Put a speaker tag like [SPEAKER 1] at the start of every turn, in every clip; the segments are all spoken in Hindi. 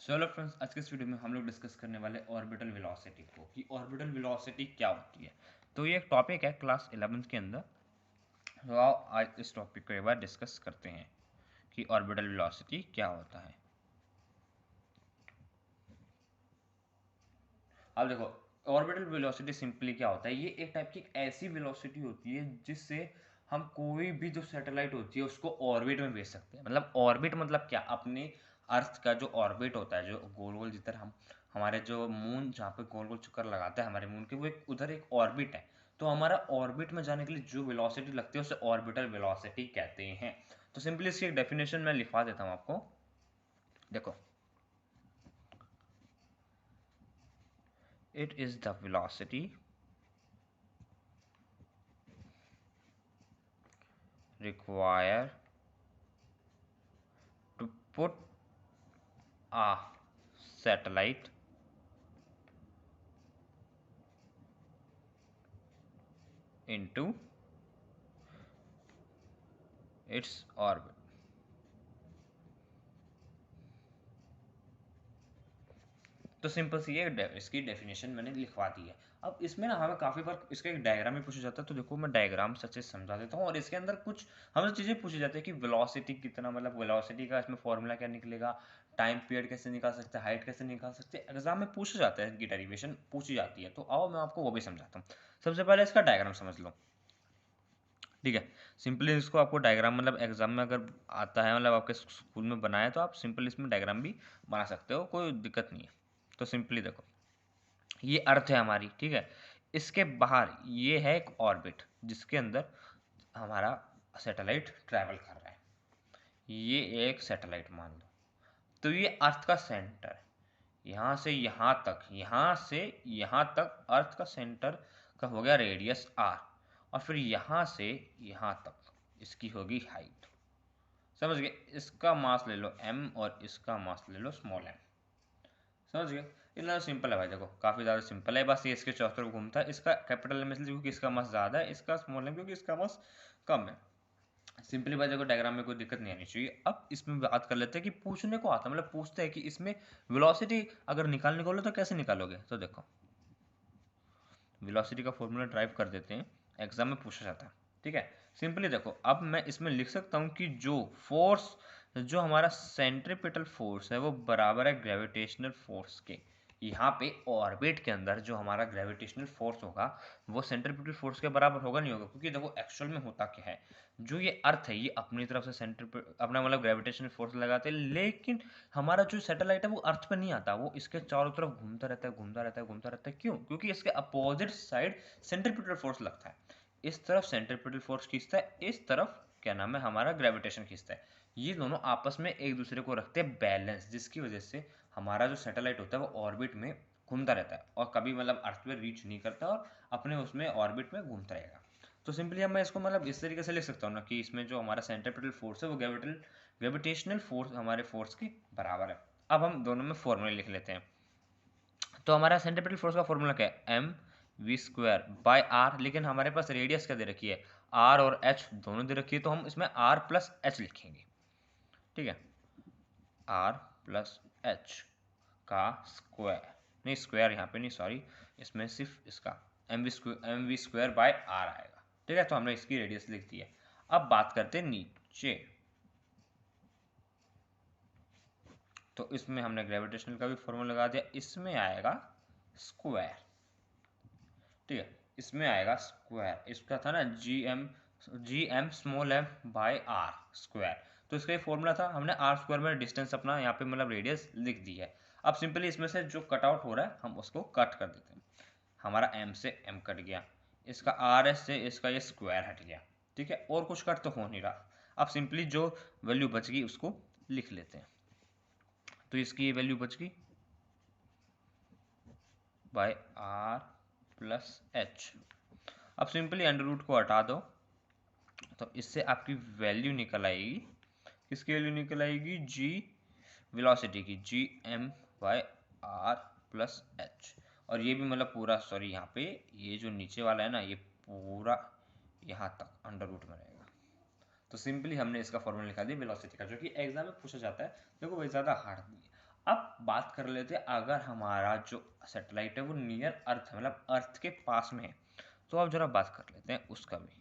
[SPEAKER 1] हेलो फ्रेंड्स, आज के इस वीडियो में हम लोग डिस्कस करने वाले ऑर्बिटल वेलोसिटी को कि ऑर्बिटल वेलोसिटी क्या होती है। तो ये एक टॉपिक है क्लास 11th के अंदर। तो आओ आज इस टॉपिक को एक बार डिस्कस करते हैं कि ऑर्बिटल वेलोसिटी क्या होता है। अब देखो, ऑर्बिटल वेलोसिटी सिंपली क्या होता है। ये एक टाइप की ऐसी वेलोसिटी होती है जिससे हम कोई भी जो सैटेलाइट होती है उसको ऑर्बिट में भेज सकते हैं। मतलब ऑर्बिट मतलब क्या, अपने अर्थ का जो ऑर्बिट होता है, जो गोल गोल जिधर हम हमारे जो मून जहाँ पे गोल गोल चक्कर लगाता है हमारे मून के, वो एक उधर एक ऑर्बिट है। तो हमारा ऑर्बिट में जाने के लिए जो वेलोसिटी लगती है उसे ऑर्बिटल वेलोसिटी कहते हैं। तो सिंपली इसकी एक डेफिनेशन मैं लिखवा देता हूँ आपको। देखो, it is the velocity required to put a satellite into its orbit। तो सिंपल सी ये इसकी डेफिनेशन मैंने लिखवा दी है। अब इसमें ना हमें काफ़ी बार इसका एक डायग्राम भी पूछा जाता है। तो देखो, मैं डायग्राम से अच्छे से समझा देता हूँ। और इसके अंदर कुछ हमसे चीज़ें पूछी जाती है कि वेलोसिटी कितना, मतलब वेलोसिटी का इसमें फॉर्मूला क्या निकलेगा, टाइम पीरियड कैसे निकाल सकते हैं, हाइट कैसे निकाल सकते हैं। एग्जाम में पूछा जाता है, इनकी डेरिवेशन पूछी जाती है। तो आओ मैं आपको वो भी समझाता हूँ। सबसे पहले इसका डायग्राम समझ लो, ठीक है। सिंपली इसको आपको डायग्राम, मतलब एग्जाम में अगर आता है, मतलब आपके स्कूल में बनाया, तो आप सिंपल इसमें डायग्राम भी बना सकते हो, कोई दिक्कत नहीं है। तो सिंपली देखो, ये अर्थ है हमारी, ठीक है। इसके बाहर ये है एक ऑर्बिट जिसके अंदर हमारा सैटेलाइट ट्रैवल कर रहा है। ये एक सैटेलाइट मान लो। तो ये अर्थ का सेंटर है। यहाँ से यहाँ तक, यहाँ से यहाँ तक अर्थ का सेंटर का हो गया रेडियस आर। और फिर यहाँ से यहाँ तक इसकी होगी हाइट। समझ गए। इसका मास ले लो m और इसका मास ले लो स्मॉल m। समझ गए। इतना सिंपल है भाई। देखो, काफ़ी ज़्यादा सिंपल है। बस ये इसके चौथे तरफ घूमता है। इसका कैपिटल एम इसलिए क्योंकि इसका मास ज़्यादा है, इसका स्मॉल एम क्योंकि इसका मास कम है। सिंपली भाई देखो, डायग्राम में कोई दिक्कत नहीं आनी चाहिए। अब इसमें बात कर लेते हैं कि पूछने को आता है, मतलब पूछते हैं कि इसमें वेलोसिटी अगर निकालने को बोले तो कैसे निकालोगे। तो देखो, वेलोसिटी का फॉर्मूला ड्राइव कर देते हैं, एग्जाम में पूछा जाता है, ठीक है। सिंपली देखो, अब मैं इसमें लिख सकता हूँ कि जो फोर्स, जो हमारा सेंट्रीपिटल फोर्स है वो बराबर है ग्रेविटेशनल फोर्स के। यहाँ पे ऑर्बिट के अंदर जो हमारा ग्रेविटेशनल फोर्स होगा वो सेंट्रीपिटल फोर्स के बराबर होगा नहीं होगा, क्योंकि देखो एक्चुअल में होता क्या है, जो ये अर्थ है ये अपनी तरफ से अपना मतलब ग्रेविटेशनल फोर्स लगाते हैं, लेकिन हमारा जो सैटेलाइट है वो अर्थ पे नहीं आता, वो इसके चारों तरफ घूमता रहता है, घूमता रहता है, घूमता रहता है। क्यों? क्योंकि इसके अपोजिट साइड सेंट्रीपिटल फोर्स लगता है। इस तरफ सेंट्रीपिटल फोर्स खींचता है, इस तरफ क्या नाम है हमारा ग्रेविटेशन खींचता है। ये दोनों आपस में एक दूसरे को रखते हैं बैलेंस, जिसकी वजह से हमारा जो सैटेलाइट होता है वो ऑर्बिट में घूमता रहता है और कभी मतलब अर्थ पे रीच नहीं करता और अपने उसमें ऑर्बिट में घूमता रहेगा। तो सिंपली अब मैं इसको मतलब इस तरीके से लिख सकता हूँ ना कि इसमें जो हमारा सेंट्रीपिटल फोर्स है वो ग्रेविटेशनल फोर्स हमारे फोर्स के बराबर है। अब हम दोनों में फॉर्मूले लिख लेते हैं। तो हमारा सेंट्रीपिटल फोर्स का फॉर्मूला क्या है, M V square by R. लेकिन हमारे पास रेडियस क्या दे रखी है, आर और एच दोनों दे रखी है, तो हम इसमें आर प्लस एच लिखेंगे, ठीक है। आर प्लस एच का स्क्वायर, नहीं स्क्वायर यहाँ पे नहीं, सॉरी, इसमें सिर्फ इसका M V square by R आएगा, ठीक है। तो हमने इसकी रेडियस लिख दी है। अब बात करते हैं नीचे। तो इसमें हमने ग्रेविटेशनल का भी फॉर्मूला लगा दिया, इसमें आएगा स्क्वायर, ठीक है। इसमें आएगा स्क्वायर, इसका था ना G M small M by R square. तो इसका ये फॉर्मूला था, हमने आर स्क्वायर में डिस्टेंस अपना यहाँ पे मतलब रेडियस लिख दी है। अब सिंपली इसमें से जो कट आउट हो रहा है हम उसको कट कर देते हैं। हमारा एम से एम कट गया, इसका आर एस से इसका ये स्क्वायर हट गया, ठीक है। और कुछ कट तो हो नहीं रहा। अब सिंपली जो वैल्यू बच गई उसको लिख लेते हैं। तो इसकी ये वैल्यू बच गई बाय आर प्लस एच। अब सिंपली अंडर रूट को हटा दो, तो इससे आपकी वैल्यू निकल आएगी, किसकी वैल्यू निकल आएगी, जी वेलोसिटी की, G M by R plus H. और ये भी मतलब पूरा, सॉरी यहाँ पे ये जो नीचे वाला है ना ये पूरा यहाँ तक अंडर रूट में रहेगा। तो सिंपली हमने इसका फॉर्मूला लिखा दिया वेलोसिटी का, जो कि एग्जाम में पूछा जाता है। देखो भाई ज़्यादा हार्ड नहीं है। अब बात कर लेते हैं अगर हमारा जो सैटेलाइट है वो नियर अर्थ है, मतलब अर्थ के पास में है, तो अब जरा बात कर लेते हैं उसका भी।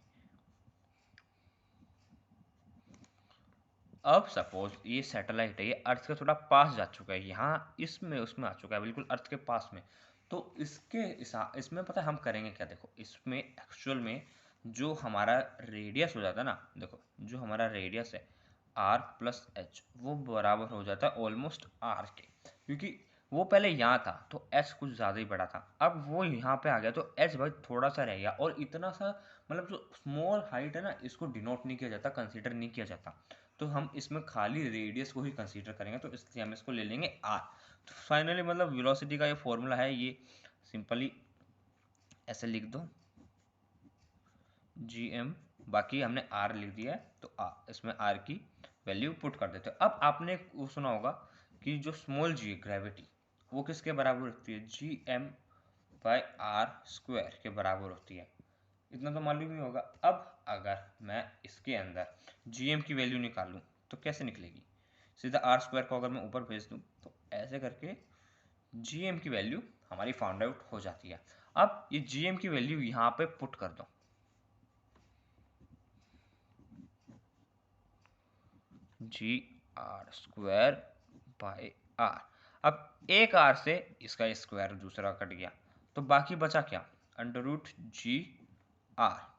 [SPEAKER 1] अब सपोज ये सैटेलाइट है, ये अर्थ के थोड़ा पास जा चुका है, यहाँ इसमें उसमें आ चुका है, बिल्कुल अर्थ के पास में। तो इसमें पता है हम करेंगे क्या, देखो इसमें एक्चुअल में जो हमारा रेडियस हो जाता है ना, देखो जो हमारा रेडियस है r प्लस एच, वो बराबर हो जाता है ऑलमोस्ट r के, क्योंकि वो पहले यहाँ था तो h कुछ ज़्यादा ही बड़ा था, अब वो यहाँ पे आ गया तो h भाई थोड़ा सा रह गया, और इतना सा मतलब जो स्मॉल हाइट है ना, इसको डिनोट नहीं किया जाता, कंसीडर नहीं किया जाता, तो हम इसमें खाली रेडियस को ही कंसीडर करेंगे, तो इसलिए हम इसको ले लेंगे r। तो फाइनली मतलब वेलोसिटी का ये फॉर्मूला है, ये सिंपली ऐसे लिख दो gm, बाकी हमने r लिख दिया है, तो इसमें r की वैल्यू पुट कर देते हैं। अब आपने वो सुना होगा कि जो स्मॉल g ग्रेविटी वो किसके बराबर होती है, gm बाय r स्क्वायर के बराबर होती है, इतना तो मालूम ही होगा। अब अगर मैं इसके अंदर gm की वैल्यू निकालूं तो कैसे निकलेगी, सीधा r स्क्वायर को अगर मैं ऊपर भेज दूं तो ऐसे करके gm की वैल्यू हमारी फाउंड आउट हो जाती है। अब ये gm की वैल्यू यहाँ पे पुट कर दो, जी आर स्क्वायर बाय आर। अब एक आर से इसका स्क्वायर दूसरा कट गया, तो बाकी बचा क्या, अंडर रूट जी आर।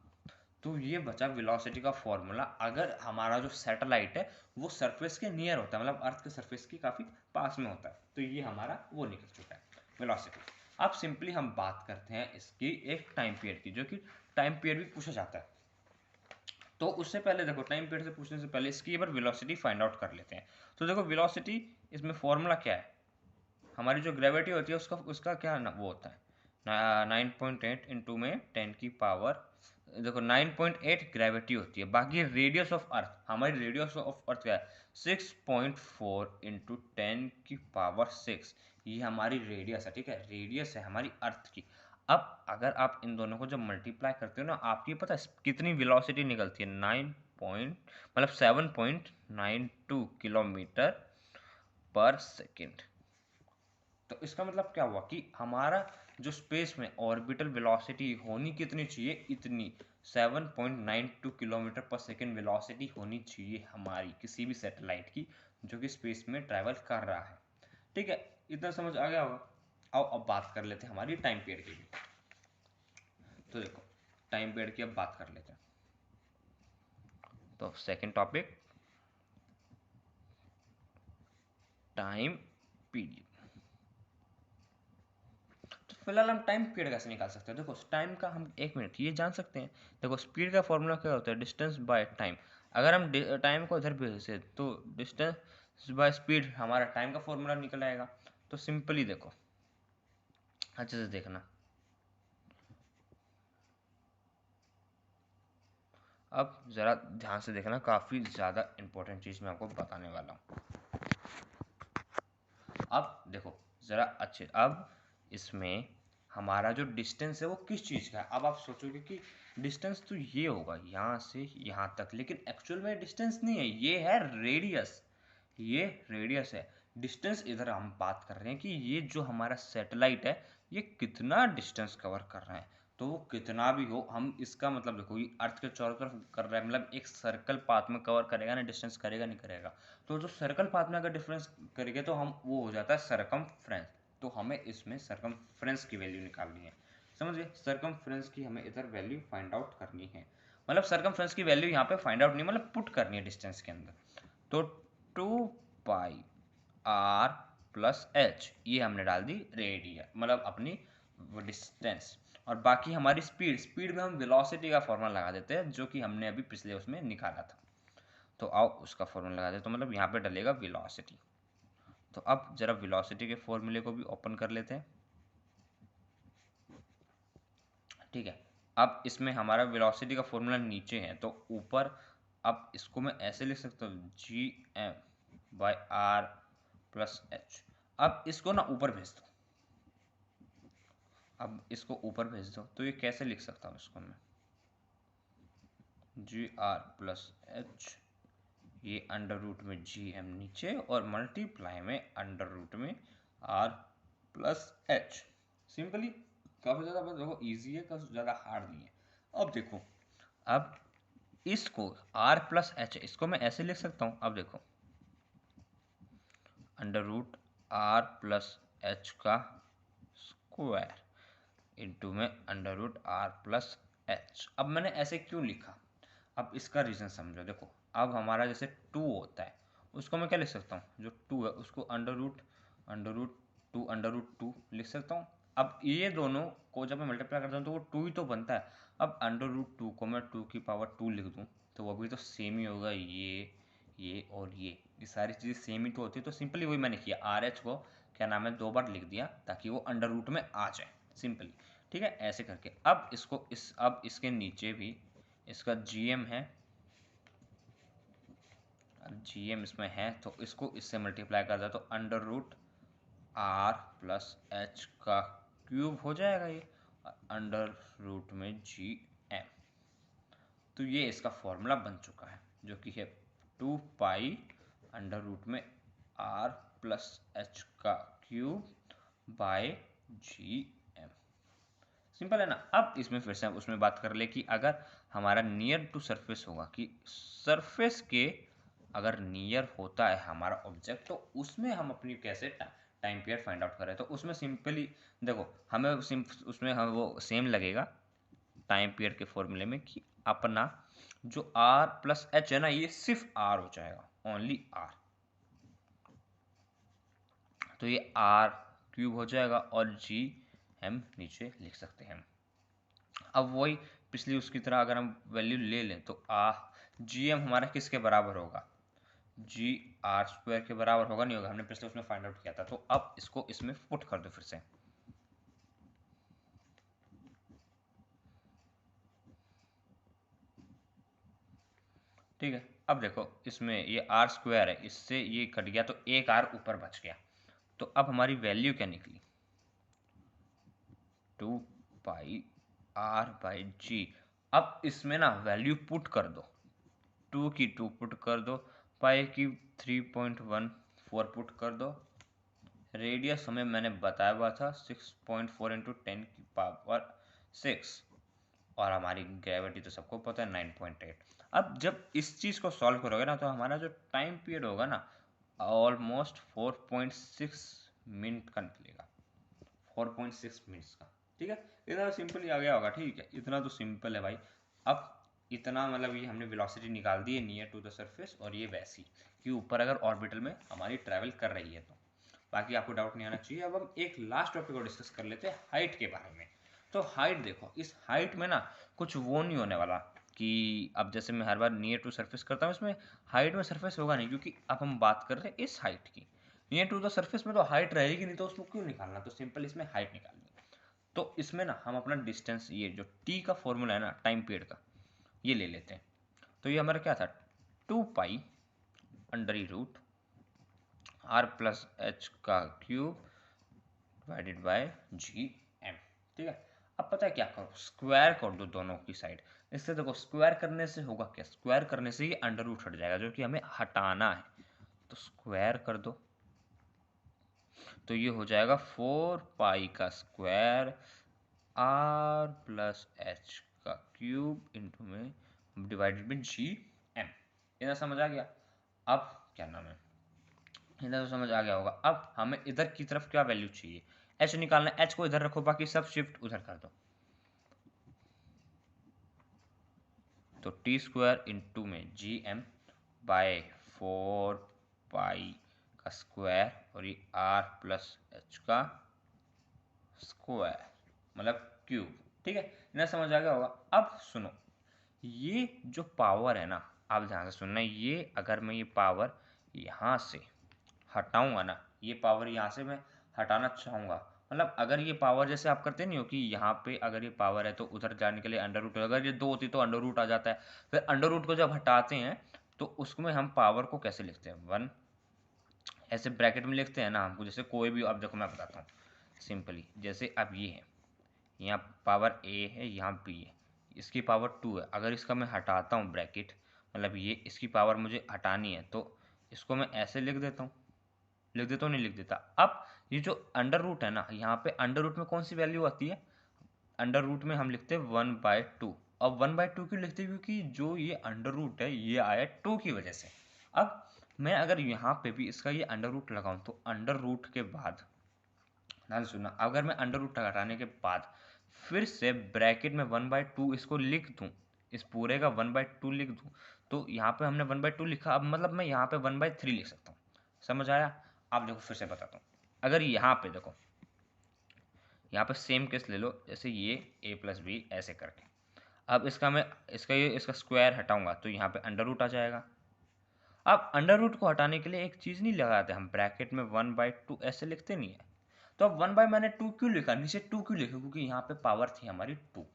[SPEAKER 1] तो ये बचा वेलोसिटी का फॉर्मूला अगर हमारा जो सैटेलाइट है वो सरफेस के नियर होता है, मतलब अर्थ के सरफेस के काफ़ी पास में होता है, तो ये हमारा वो निकल चुका है वेलोसिटी। अब सिंपली हम बात करते हैं इसकी एक टाइम पीरियड की, जो कि टाइम पीरियड भी पूछा जाता है। तो उससे पहले देखो, टाइम पीरियड से पूछने से पहले इसकी बार वेलोसिटी फाइंड आउट कर लेते हैं। तो देखो वेलोसिटी, इसमें फॉर्मूला क्या है, हमारी जो ग्रेविटी होती है उसका उसका क्या ना वो होता है 9.8 इंटू में 10 की पावर, देखो 9.8 ग्रेविटी होती है, बाकी रेडियस ऑफ अर्थ, हमारी रेडियस ऑफ अर्थ क्या है 6.4 इंटू 10 की पावर 6, ये हमारी रेडियस है, ठीक है, रेडियस है हमारी अर्थ की। अब अगर आप इन दोनों को जब मल्टीप्लाई करते हो ना, आपकी पता है कितनी वेलोसिटी निकलती है, 9 पॉइंट मतलब 7.92 किलोमीटर पर सेकेंड। तो इसका मतलब क्या हुआ कि हमारा जो स्पेस में ऑर्बिटल वेलोसिटी होनी कितनी चाहिए, इतनी 7.92 किलोमीटर पर सेकेंड वेलोसिटी होनी चाहिए हमारी किसी भी सैटेलाइट की जो कि स्पेस में ट्रैवल कर रहा है, ठीक है, इतना समझ आ गया होगा। आओ अब बात कर लेते हैं हमारी टाइम पीरियड की भी। तो देखो टाइम पीरियड की अब बात कर लेते हैं, तो सेकेंड टॉपिक टाइम पीरियड। तो फिलहाल हम टाइम पीरियड कैसे निकाल सकते हैं, देखो टाइम का हम एक मिनट ये जान सकते हैं, देखो स्पीड का फॉर्मूला क्या होता है, डिस्टेंस बाय टाइम। अगर हम टाइम को इधर भेजे तो डिस्टेंस बाय स्पीड हमारा टाइम का फॉर्मूला निकल आएगा। तो सिंपली देखो अच्छे से देखना, अब ज़रा ध्यान से देखना, काफ़ी ज़्यादा इंपॉर्टेंट चीज़ मैं आपको बताने वाला हूँ। अब देखो ज़रा अच्छे, अब इसमें हमारा जो डिस्टेंस है वो किस चीज़ का है, अब आप सोचोगे कि डिस्टेंस तो ये होगा यहाँ से यहाँ तक, लेकिन एक्चुअल में डिस्टेंस नहीं है, ये है रेडियस, ये रेडियस है। डिस्टेंस इधर हम बात कर रहे हैं कि ये जो हमारा सैटेलाइट है ये कितना डिस्टेंस कवर कर रहा है, तो वो कितना भी हो, हम इसका मतलब देखो ये अर्थ के चारों तरफ कर रहा है, मतलब एक सर्कल पाथ में कवर करेगा ना, डिस्टेंस करेगा नहीं करेगा, तो जो सर्कल पाथ में अगर डिफरेंस करेंगे तो हम वो हो जाता है सरकमफ्रेंस, तो हमें इसमें सरकमफ्रेंस की वैल्यू निकालनी है, समझ गए, सरकमफ्रेंस की हमें इधर वैल्यू फाइंड आउट करनी है, मतलब सरकमफ्रेंस की वैल्यू यहाँ पे फाइंड आउट नहीं मतलब पुट करनी है डिस्टेंस के अंदर। तो 2 पाई आर प्लस एच, ये हमने डाल दी रेडियस मतलब अपनी डिस्टेंस, और बाकी हमारी स्पीड, स्पीड में हम वेलोसिटी का फॉर्मूला लगा देते हैं जो कि हमने अभी पिछले उसमें निकाला था। तो आओ उसका फॉर्मूला लगा दे, तो मतलब यहाँ पे डलेगा वेलोसिटी। तो अब जरा वेलोसिटी के फॉर्मूले को भी ओपन कर लेते हैं, ठीक है। अब इसमें हमारा वेलोसिटी का फॉर्मूला नीचे है तो ऊपर, अब इसको मैं ऐसे लिख सकता हूँ G M by R plus H. अब इसको ना ऊपर भेज दो, अब इसको ऊपर भेज दो, तो ये कैसे लिख सकता हूँ इसको मैं, जी आर प्लस एच, ये अंडर रूट में जी एम नीचे और मल्टीप्लाई में अंडर रूट में आर प्लस एच। सिंपली काफ़ी ज़्यादा बस देखो ईजी है, काफ़ी ज़्यादा हार्ड नहीं है। अब देखो, अब इसको आर प्लस एच इसको मैं ऐसे लिख सकता हूँ। अब देखो under root R plus H का स्क्वायर इंटू में under root R plus H. अब मैंने ऐसे क्यों लिखा, अब इसका रीज़न समझो। देखो अब हमारा जैसे 2 होता है, उसको मैं क्या लिख सकता हूँ, जो 2 है उसको अंडर रूट टू लिख सकता हूँ। अब ये दोनों को जब मैं मल्टीप्लाई करता हूँ तो वो 2 ही तो बनता है। अब अंडर रूट 2 को मैं 2 की पावर 2 लिख दूँ तो वो भी तो सेम ही होगा। ये और ये सारी चीज़ें सेम ही तो होती है। तो सिंपली वही मैंने किया, आर एच को क्या नाम है 2 बार लिख दिया ताकि वो अंडर रूट में आ जाए सिंपली। ठीक है, ऐसे करके अब इसको अब इसके नीचे भी इसका जीएम है, जीएम इसमें है तो इसको इससे मल्टीप्लाई कर दो तो under root R plus H का क्यूब हो जाएगा ये अंडर रूट में जी एम। तो ये इसका फॉर्मूला बन चुका है जो कि है 2 पाई अंडर रूट में आर प्लस एच का cube by G M. Simple है ना। अब इसमें फिर से हम उसमें बात कर ले कि अगर हमारा नियर टू सरफेस होगा, कि सरफेस के अगर नियर होता है हमारा ऑब्जेक्ट, तो उसमें हम अपनी कैसे टाइम पीरियड फाइंड आउट करें। तो उसमें सिंपली देखो हमें उसमें हम वो सेम लगेगा टाइम पीरियड के फॉर्मूले में कि अपना जो आर प्लस एच है ना, ये सिर्फ आर हो जाएगा, ओनली आर। तो ये आर क्यूब हो जाएगा और जी हम नीचे लिख सकते हैं। अब वही पिछली उसकी तरह अगर हम वैल्यू ले लें तो जी एम हमारा किसके बराबर होगा, जी आर स्क्वायर के बराबर होगा, नहीं होगा, हमने पिछले उसमें फाइंड आउट किया था। तो अब इसको इसमें पुट कर दो फिर से। ठीक है, अब देखो इसमें ये आर स्क्वायर है, इससे ये कट गया तो एक आर ऊपर बच गया। तो अब हमारी वैल्यू क्या निकली, 2 पाई आर बाई जी। अब इसमें ना वैल्यू पुट कर दो, 2 की 2 पुट कर दो, पाई की 3.14 पुट कर दो, रेडियस हमें मैंने बताया हुआ था 6.4 इंटू 10 की पावर 6, और हमारी ग्रेविटी तो सबको पता है 9.8। अब जब इस चीज़ को सॉल्व करोगे ना तो हमारा जो टाइम पीरियड होगा ना ऑलमोस्ट 4.6 मिनट का निकलेगा, 4.6 मिनट्स का। ठीक है, इतना सिंपल ही आ गया होगा। ठीक है, इतना तो सिंपल है भाई। अब इतना मतलब ये हमने वेलोसिटी निकाल दी है नियर टू द सरफेस, और ये वैसी कि ऊपर अगर ऑर्बिटल में हमारी ट्रैवल कर रही है तो बाकी आपको डाउट नहीं आना चाहिए। अब हम एक लास्ट टॉपिक को डिस्कस कर लेते हैं, हाइट के बारे में। तो हाइट देखो, इस हाइट में ना कुछ वो नहीं होने वाला कि अब जैसे मैं हर बार नियर टू सरफेस करता हूँ, इसमें हाइट में सरफेस होगा नहीं, क्योंकि अब हम बात कर रहे हैं इस हाइट की। नियर टू द सरफेस में तो हाइट रहेगी नहीं, तो उसको क्यों निकालना, तो सिंपल इसमें हाइट निकालनी। तो इसमें ना हम अपना डिस्टेंस, ये जो टी का फॉर्मूला है ना टाइम पीरियड का, ये ले लेते हैं। तो ये हमारा क्या था, 2 pi under root R plus H का cube divided by G M. ठीक है, अब पता है क्या करो, स्क्वायर कर दो दोनों की साइड। इससे देखो स्क्वायर करने से होगा क्या, स्क्वायर करने से ये अंडर रूट हट जाएगा जो कि हमें हटाना है। तो स्क्वायर कर दो तो ये हो जाएगा 4 पाई का स्क्वायर आर प्लस एच का क्यूब इंटू में डिवाइडेड बाई जी एम। इतना समझ आ गया। अब क्या नाम है, इधर तो समझ आ गया होगा। अब हमें इधर की तरफ क्या वैल्यू चाहिए, एच निकालना, एच को इधर रखो, बाकी सब शिफ्ट उधर कर दो। तो टी स्क्वायर इंटू में जी एम बाय 4 पाई का स्क्वायर और ये आर प्लस एच का स्क्वायर मतलब क्यूब। ठीक है, इतना समझ आ गया होगा। अब सुनो, ये जो पावर है ना, आप ध्यान से सुनना, ये अगर मैं ये पावर यहाँ से हटाऊंगा ना, ये पावर यहाँ से मैं हटाना चाहूँगा, मतलब अगर ये पावर जैसे आप करते नहीं हो कि यहाँ पे अगर ये पावर है तो उधर जाने के लिए अंडर रूट, अगर ये 2 होती तो अंडर रूट आ जाता है। फिर अंडर रूट को जब हटाते हैं तो उसमें हम पावर को कैसे लिखते हैं, 1 ऐसे ब्रैकेट में लिखते हैं ना हमको, जैसे कोई भी, अब देखो मैं बताता हूँ सिंपली। जैसे अब ये है, यहाँ पावर ए है, यहाँ बी है, इसकी पावर 2 है। अगर इसका मैं हटाता हूँ ब्रैकेट, मतलब ये इसकी पावर मुझे हटानी है, तो इसको मैं ऐसे लिख देता हूँ, लिख देता हूँ, नहीं लिख देता। अब ये जो अंडर रूट है ना, यहाँ पे अंडर रूट में कौन सी वैल्यू आती है, अंडर रूट में हम लिखते हैं 1/2। अब 1/2 क्यों लिखते हैं, क्योंकि जो ये अंडर रूट है ये आया 2 की वजह से। अब मैं अगर यहाँ पे भी इसका ये अंडर रूट लगाऊं तो अंडर रूट के बाद, ध्यान सुनना, अगर मैं अंडर रूट हटाने के बाद फिर से ब्रैकेट में 1/2 इसको लिख दूं, इस पूरे का 1/2 लिख दूं, तो यहाँ पे हमने 1/2 लिखा, अब मतलब मैं यहाँ पे 1/3 लिख सकता हूँ। समझ आया? आप देखो फिर से बताता हूँ। अगर यहाँ पे देखो, यहाँ पे सेम केस ले लो, जैसे ये a प्लस बी ऐसे करके, अब इसका मैं इसका स्क्वायर हटाऊंगा तो यहाँ पे अंडर रूट आ जाएगा। अब अंडर रूट को हटाने के लिए एक चीज़ नहीं लगाते हम, ब्रैकेट में 1/2 ऐसे लिखते नहीं है। तो अब 1 बाय मैंने 2 क्यों लिखा, नीचे 2 क्यों लिखा, क्योंकि यहाँ पे पावर थी हमारी 2।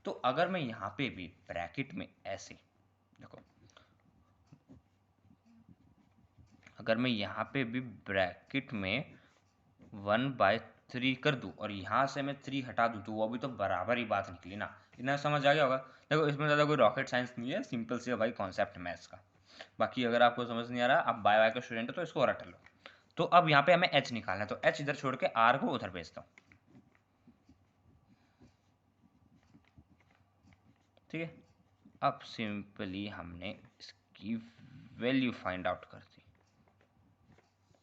[SPEAKER 1] तो अगर मैं यहाँ पे भी ब्रैकेट में ऐसे देखो, अगर मैं यहाँ पे भी ब्रैकेट में 1/3 कर दूं और यहाँ से मैं 3 हटा दूं, तो वो भी तो बराबर ही बात निकली ना। इतना समझ आ गया होगा। देखो इसमें ज़्यादा कोई रॉकेट साइंस नहीं है, सिंपल सी है भाई कॉन्सेप्ट मैथ्स का। बाकी अगर आपको समझ नहीं आ रहा, आप बाय का स्टूडेंट हो तो इसको रट लो। तो अब यहाँ पे हमें h निकालना है, तो h इधर छोड़ के r को उधर भेजता हूँ, ठीक है। अब सिंपली हमने इसकी वैल्यू फाइंड आउट कर दी,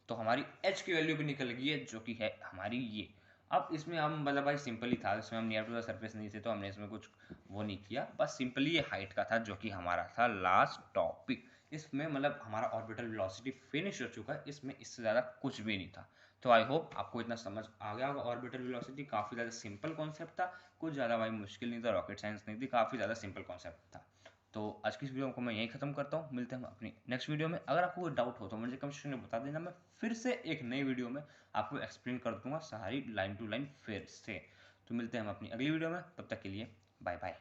[SPEAKER 1] तो हमारी h की वैल्यू भी निकल गई है, जो कि है हमारी ये। अब इसमें हम मतलब भाई सिंपल ही था, इसमें हम नियर टू द सरफेस नहीं थे तो हमने इसमें कुछ वो नहीं किया, बस सिंपली ये हाइट का था, जो कि हमारा था लास्ट टॉपिक। इसमें मतलब हमारा ऑर्बिटल वेलोसिटी फिनिश हो चुका है, इसमें इससे ज़्यादा कुछ भी नहीं था। तो आई होप आपको इतना समझ आ गया होगा। ऑर्बिटल वेलोसिटी काफ़ी ज़्यादा सिंपल कॉन्सेप्ट था, कुछ ज़्यादा भाई मुश्किल नहीं था, रॉकेट साइंस नहीं थी, काफ़ी ज़्यादा सिंपल कॉन्सेप्ट था। तो आज की इस वीडियो को मैं यहीं खत्म करता हूँ, मिलते हैं हम अपनी नेक्स्ट वीडियो में। अगर आपको कोई डाउट हो तो मुझे कमेंट सेक्शन में बता देना, मैं फिर से एक नई वीडियो में आपको एक्सप्लेन कर दूंगा सारी लाइन टू लाइन फिर से। तो मिलते हैं हम अपनी अगली वीडियो में, तब तक के लिए बाय बाय।